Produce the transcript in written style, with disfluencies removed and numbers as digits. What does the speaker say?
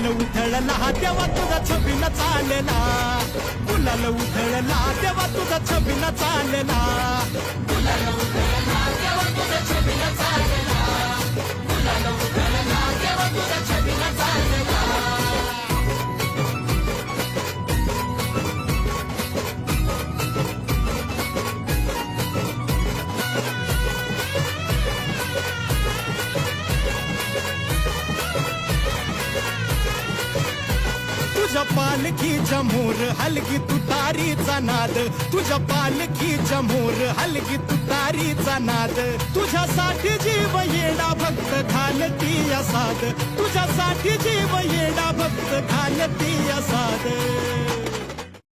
उधळला तेव्हा तुझा छबीन चालला, गुलाल उधळला तेव्हा तुझा छबीन चालला, गुलाल उधळला तेव्हा तुझा छबीन चालला, गुलाल उधळला तेव्हा तुझा छबीन चालला. तुझ्या पालखीच्या मोर हलगी तुतारीचा नाद, तुझ्या पालखीच्या मोर हलगी तुतारीचा नाद, तुझ्यासाठी जीव येडा भक्त घालती असाद, तुझ्यासाठी जीव येडा भक्त घालती असाद.